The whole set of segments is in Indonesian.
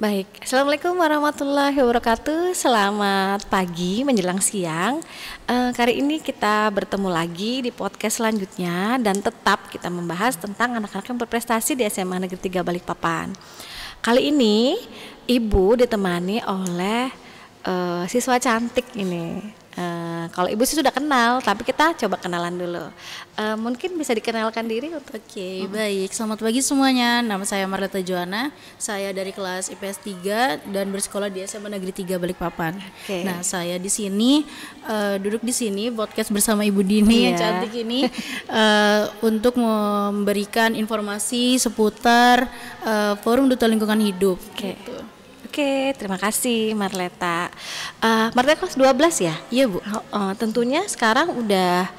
Baik, Assalamualaikum warahmatullahi wabarakatuh. Selamat pagi menjelang siang. Kali ini kita bertemu lagi di podcast selanjutnya dan tetap kita membahas tentang anak-anak yang berprestasi di SMA Negeri 3 Balikpapan. Kali ini Ibu ditemani oleh siswa cantik ini. Kalau Ibu sih sudah kenal, tapi kita coba kenalan dulu. Mungkin bisa dikenalkan diri untuk. Oke, baik. Selamat pagi semuanya. Nama saya Marleta Joana. Saya dari kelas IPS 3 dan bersekolah di SMA Negeri 3 Balikpapan. Oke. Nah, saya di sini duduk di sini podcast bersama Ibu Dini yang cantik ini untuk memberikan informasi seputar Forum Duta Lingkungan Hidup. Oke. Oke, terima kasih Marleta. Marleta kelas 12 ya? Iya, Bu. Tentunya sekarang udah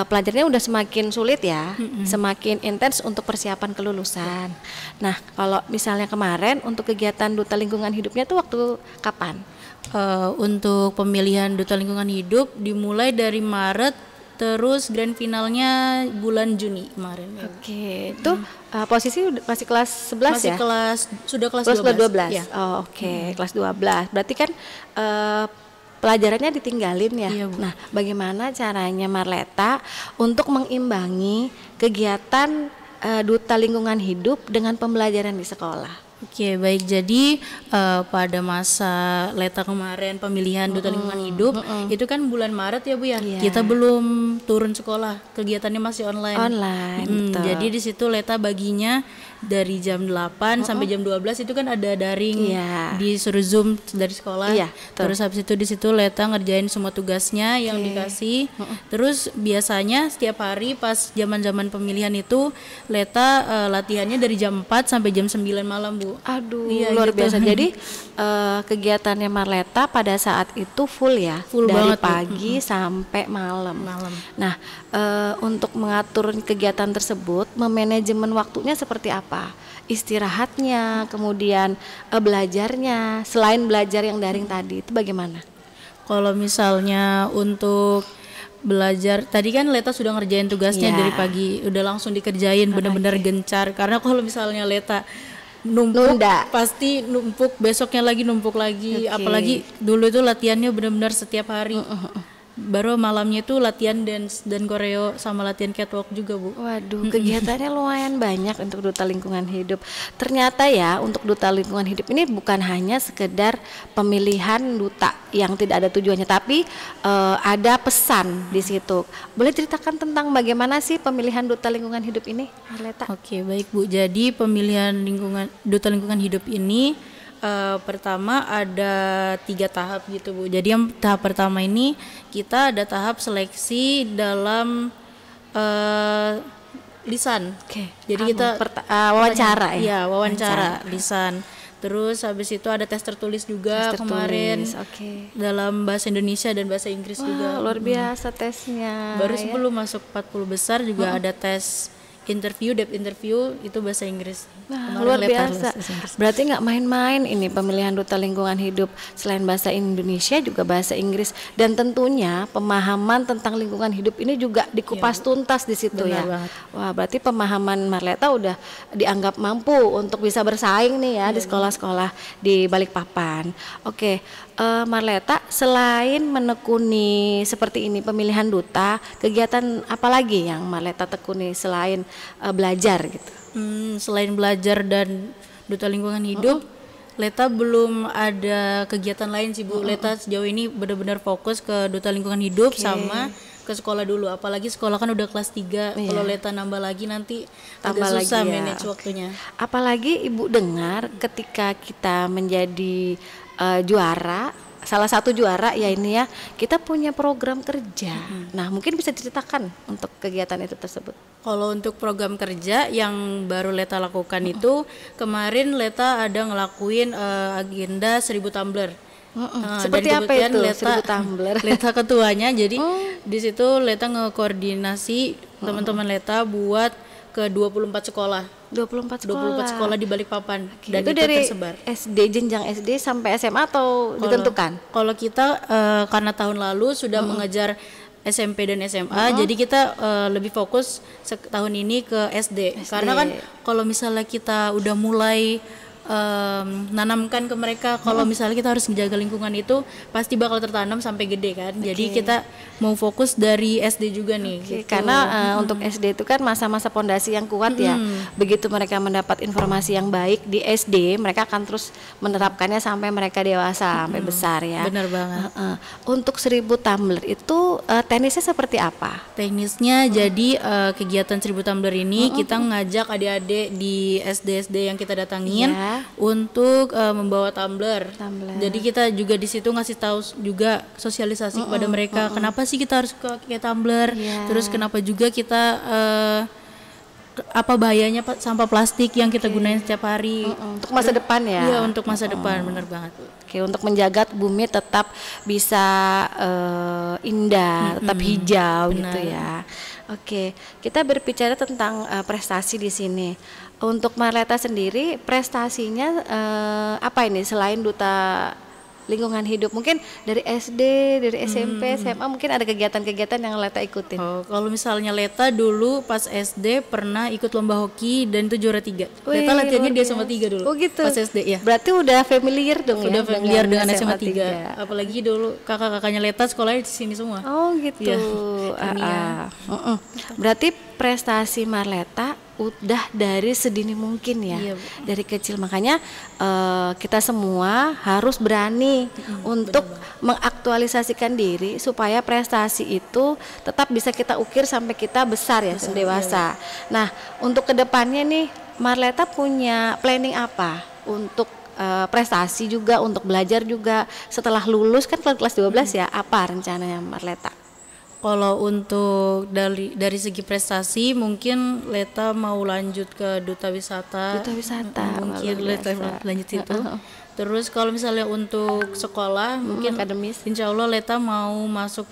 pelajarannya udah semakin sulit ya, semakin intens untuk persiapan kelulusan. Nah, kalau misalnya kemarin untuk kegiatan Duta Lingkungan Hidupnya tuh waktu kapan? Untuk pemilihan Duta Lingkungan Hidup dimulai dari Maret, terus grand finalnya bulan Juni kemarin. Oke, itu posisi masih kelas 11 Masih ya? sudah kelas Kelas 12. 12. Ya. Oke, kelas 12. Berarti kan pelajarannya ditinggalin ya. Iya, Bu. Nah, bagaimana caranya Marleta untuk mengimbangi kegiatan Duta Lingkungan Hidup dengan pembelajaran di sekolah? Oke, baik. Jadi pada masa Leta kemarin pemilihan Duta Lingkungan Hidup itu kan bulan Maret ya, Bu ya. Iya. Kita belum turun sekolah, kegiatannya masih online. Online, betul. Jadi di situ Leta baginya dari jam 8 sampai jam 12 itu kan ada daring, Iya. disuruh Zoom dari sekolah. Iya, betul. Terus habis itu di situ Leta ngerjain semua tugasnya yang dikasih. Terus biasanya setiap hari pas zaman-zaman pemilihan itu Leta latihannya dari jam 4 sampai jam 9 malam, Bu. Aduh, Iya, luar gitu. biasa. Jadi kegiatannya Marleta pada saat itu full ya, Full dari banget, Bu. pagi sampai malam. Malam. Nah, untuk mengatur kegiatan tersebut, memanajemen waktunya seperti apa? Istirahatnya, kemudian belajarnya, selain belajar yang daring tadi, itu bagaimana? Kalau misalnya untuk belajar, tadi kan Leta sudah ngerjain tugasnya Iya. dari pagi, udah langsung dikerjain bener-bener gencar. Karena kalau misalnya Leta numpuk, Nunda. pasti numpuk, besoknya lagi numpuk lagi. Oke. Apalagi dulu itu latihannya benar-benar setiap hari. Baru malamnya itu latihan dance dan koreo sama latihan catwalk juga, Bu. Waduh, kegiatannya lumayan banyak untuk Duta Lingkungan Hidup. Ternyata ya, untuk Duta Lingkungan Hidup ini bukan hanya sekedar pemilihan duta yang tidak ada tujuannya, tapi ada pesan di situ. Boleh ceritakan tentang bagaimana sih pemilihan Duta Lingkungan Hidup ini, Marleta? Oke, baik, Bu. Jadi pemilihan Duta Lingkungan Hidup ini pertama ada 3 tahap gitu, Bu. Jadi yang tahap pertama ini kita ada tahap seleksi dalam lisan. Oke. Jadi kita wawancara ya. Iya, wawancara lisan. Terus habis itu ada tes tertulis juga Tes kemarin. tertulis, oke. Dalam bahasa Indonesia dan bahasa Inggris juga. Luar biasa tesnya. Baru ya. sebelum masuk 40 besar juga ada tes depth interview itu bahasa Inggris. Wah, Kemarin luar Leta biasa. lulus bahasa Inggris. Berarti nggak main-main ini pemilihan Duta Lingkungan Hidup. Selain bahasa Indonesia juga bahasa Inggris, dan tentunya pemahaman tentang lingkungan hidup ini juga dikupas tuntas di situ Benar ya. banget. Wah, berarti pemahaman Marleta udah dianggap mampu untuk bisa bersaing nih ya di sekolah-sekolah di Balikpapan. Oke, Marleta, selain menekuni seperti ini pemilihan duta, kegiatan apa lagi yang Marleta tekuni selain belajar gitu? Selain belajar dan Duta Lingkungan Hidup, Leta belum ada kegiatan lain sih, Bu. Leta sejauh ini benar-benar fokus ke Duta Lingkungan Hidup sama ke sekolah dulu. Apalagi sekolah kan udah kelas 3. Kalau Leta nambah lagi nanti Tambah agak susah lagi ya. manage waktunya. Apalagi Ibu dengar ketika kita menjadi juara, salah satu juara ya ini ya, kita punya program kerja. Nah, mungkin bisa ceritakan untuk kegiatan itu tersebut. Kalau untuk program kerja yang baru Leta lakukan itu, kemarin Leta ada ngelakuin agenda 1000 tumbler. Seperti dan apa kebetulan itu, Leta, 1000 tumbler? Leta ketuanya, jadi di situ Leta ngekoordinasi teman-teman Leta buat ke 24 sekolah. 24 24 sekolah di Balikpapan. Dan itu dari tersebar. SD, jenjang SD sampai SMA atau ditentukan? Kalau kita karena tahun lalu sudah mengejar SMP dan SMA, jadi kita lebih fokus tahun ini ke SD. Karena kan kalau misalnya kita udah mulai nanamkan ke mereka kalau misalnya kita harus menjaga lingkungan itu pasti bakal tertanam sampai gede kan. Jadi kita mau fokus dari SD juga nih. Gitu. Karena untuk SD itu kan masa-masa pondasi yang kuat ya. Begitu mereka mendapat informasi yang baik di SD, mereka akan terus menerapkannya sampai mereka dewasa, sampai besar ya. Benar banget. Untuk 1000 tumbler itu teknisnya seperti apa? Teknisnya jadi kegiatan 1000 tumbler ini kita ngajak adik-adik di SD-SD yang kita datangin untuk membawa tumbler. Jadi kita juga di situ ngasih tahu juga sosialisasi kepada mereka kenapa sih kita harus pakai tumbler, terus kenapa juga kita apa bahayanya sampah plastik yang kita gunain setiap hari untuk masa depan ya. Iya, untuk masa depan, benar banget. Oke, untuk menjaga bumi tetap bisa indah, tetap hijau gitu ya. Oke, kita berbicara tentang prestasi di sini. Untuk Marleta sendiri prestasinya apa ini selain duta lingkungan hidup? Mungkin dari SD, dari SMP, SMA mungkin ada kegiatan-kegiatan yang Leta ikutin. Kalau misalnya Leta dulu pas SD pernah ikut lomba hoki dan itu juara 3. Leta latihannya di SMA 3 dulu. Oh gitu. Pas SD ya. Berarti udah familiar dong udah ya. Familiar dengan SMA 3. Apalagi dulu kakak-kakaknya Leta sekolahnya di sini semua. Oh gitu. Ya, berarti prestasi Marleta udah dari sedini mungkin ya, dari kecil. Makanya kita semua harus berani untuk mengaktualisasikan diri supaya prestasi itu tetap bisa kita ukir sampai kita besar ya, dewasa. Nah, untuk kedepannya nih Marleta punya planning apa untuk prestasi juga, untuk belajar juga setelah lulus kan kelas 12 ya, apa rencananya Marleta? Kalau untuk dari segi prestasi mungkin Leta mau lanjut ke duta wisata. Mungkin Leta lanjut itu. Terus kalau misalnya untuk sekolah mungkin akademis, insya Allah Leta mau masuk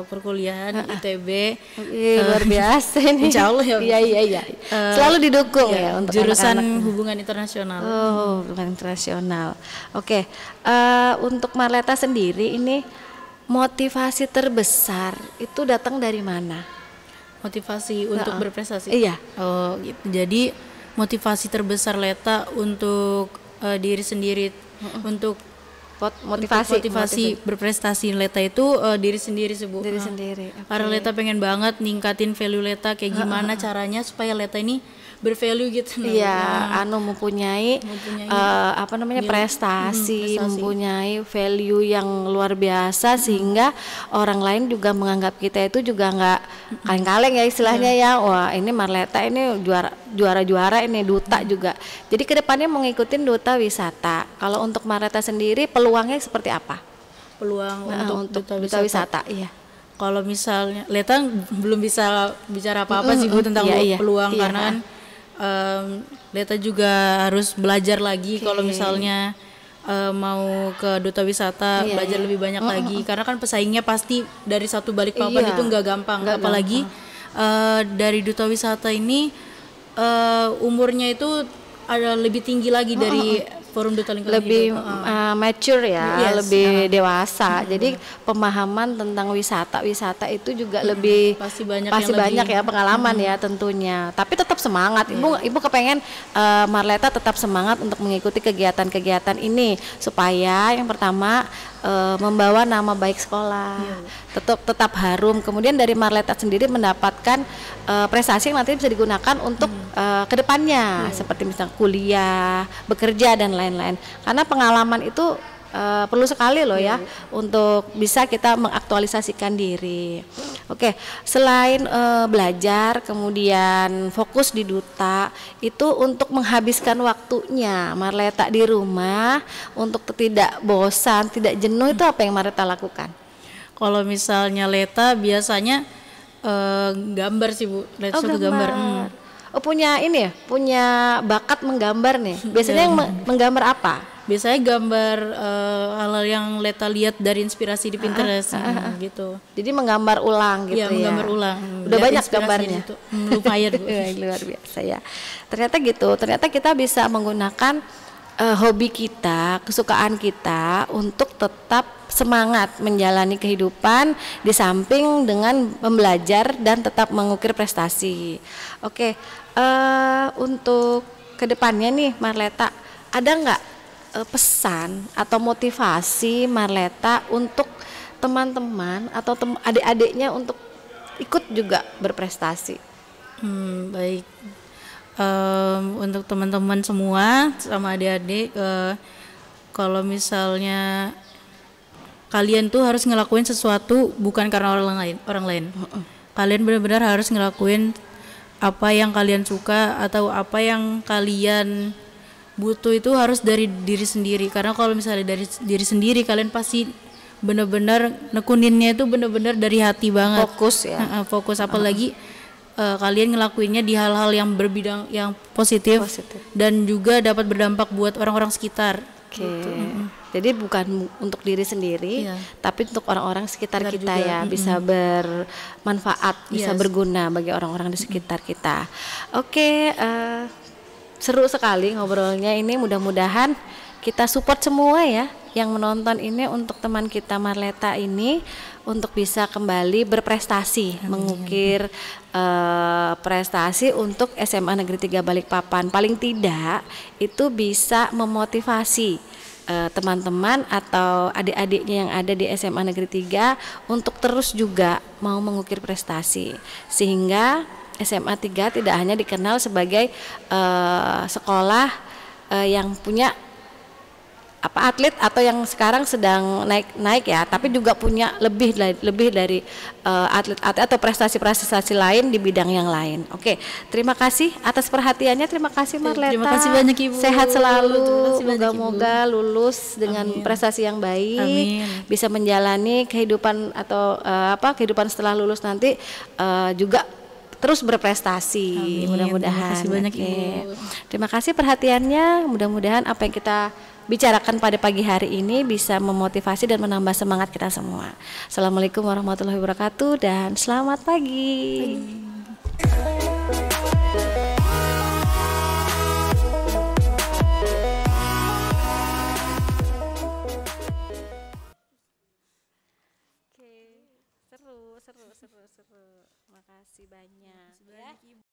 perkuliahan ITB. Luar biasa ini. Insya Allah ya. Iya. Selalu didukung ya untuk jurusan anak-anak. hubungan internasional. Hubungan internasional. Oke. Untuk Marleta sendiri ini motivasi terbesar itu datang dari mana? Motivasi untuk berprestasi? Iya. Oh gitu. Jadi motivasi terbesar Leta untuk diri sendiri, untuk motivasi berprestasi Leta itu diri sendiri Bu. Diri sendiri. Karena Leta pengen banget ningkatin value Leta, kayak gimana caranya supaya Leta ini bervalue gitu. Iya, mempunyai prestasi, mempunyai value yang luar biasa sehingga orang lain juga menganggap kita itu juga nggak kaleng-kaleng ya istilahnya ya. Wah, ini Marleta ini juara ini duta juga. Jadi kedepannya mau ngikutin duta wisata. Kalau untuk Marleta sendiri peluangnya seperti apa? Peluang untuk duta wisata, iya. Kalau misalnya Leta belum bisa bicara apa-apa sih Bu tentang peluang karena kan Leta juga harus belajar lagi kalau misalnya mau ke duta wisata, belajar lebih banyak lagi karena kan pesaingnya pasti dari satu Balikpapan itu nggak gampang. Apalagi dari duta wisata ini umurnya itu ada lebih tinggi lagi dari forum duta lingkungan lebih mature ya, lebih dewasa. Jadi pemahaman tentang wisata itu juga lebih pasti banyak ya pengalaman ya tentunya. Tapi tetap semangat. Ibu kepengen Marleta tetap semangat untuk mengikuti kegiatan-kegiatan ini supaya yang pertama membawa nama baik sekolah, tetap harum. Kemudian dari Marleta sendiri mendapatkan prestasi yang nanti bisa digunakan untuk kedepannya, seperti misalnya kuliah, bekerja dan lain-lain. Karena pengalaman itu perlu sekali loh ya untuk bisa kita mengaktualisasikan diri. Oke, selain belajar kemudian fokus di duta, itu untuk menghabiskan waktunya Marleta di rumah untuk tidak bosan, tidak jenuh, itu apa yang Marleta lakukan? Kalau misalnya Leta biasanya gambar sih Bu. Leta suka gambar. Punya ini ya, punya bakat menggambar nih. Biasanya yang menggambar apa? Biasanya gambar hal-hal yang Leta lihat dari inspirasi di Pinterest gitu. Jadi menggambar ulang gitu ya. Menggambar ulang. Udah banyak gambarnya. Lumayan Bu. Luar biasa ya. Ternyata gitu. Ternyata kita bisa menggunakan hobi kita, kesukaan kita untuk tetap semangat menjalani kehidupan di samping dengan membelajar dan tetap mengukir prestasi. Oke, untuk kedepannya nih Marleta, ada nggak pesan atau motivasi Marleta untuk teman-teman atau adik-adiknya untuk ikut juga berprestasi? Baik. Untuk teman-teman semua sama adik-adik, kalau misalnya kalian tuh harus ngelakuin sesuatu bukan karena orang lain. Kalian benar-benar harus ngelakuin apa yang kalian suka atau apa yang kalian butuh, itu harus dari diri sendiri. Karena kalau misalnya dari diri sendiri, kalian pasti benar-benar nekuninnya itu benar-benar dari hati banget. Fokus ya. Fokus, apalagi kalian ngelakuinnya di hal-hal yang berbidang yang positif. Dan juga dapat berdampak buat orang-orang sekitar. Oke. Jadi bukan untuk diri sendiri, tapi untuk orang-orang sekitar kita juga, ya, bisa bermanfaat, bisa berguna bagi orang-orang di sekitar kita. Oke, seru sekali ngobrolnya ini. Mudah-mudahan kita support semua ya yang menonton ini untuk teman kita Marleta ini untuk bisa kembali berprestasi, mengukir prestasi untuk SMA Negeri 3 Balikpapan. Paling tidak itu bisa memotivasi teman-teman atau adik-adiknya yang ada di SMA Negeri 3 untuk terus juga mau mengukir prestasi, sehingga SMA 3 tidak hanya dikenal sebagai sekolah yang punya atlet atau yang sekarang sedang naik ya, tapi juga punya lebih dari atlet-atlet atau prestasi-prestasi lain di bidang yang lain. Oke, terima kasih atas perhatiannya. Terima kasih Marleta. Terima kasih banyak Ibu. Sehat selalu. Moga-moga lulus dengan prestasi yang baik. Amin. Bisa menjalani kehidupan atau kehidupan setelah lulus nanti juga terus berprestasi. Mudah-mudahan. Terima kasih banyak Ibu. Terima kasih perhatiannya. Mudah-mudahan apa yang kita bicarakan pada pagi hari ini bisa memotivasi dan menambah semangat kita semua. Assalamualaikum warahmatullahi wabarakatuh dan selamat pagi. Oke, seru. Makasih banyak.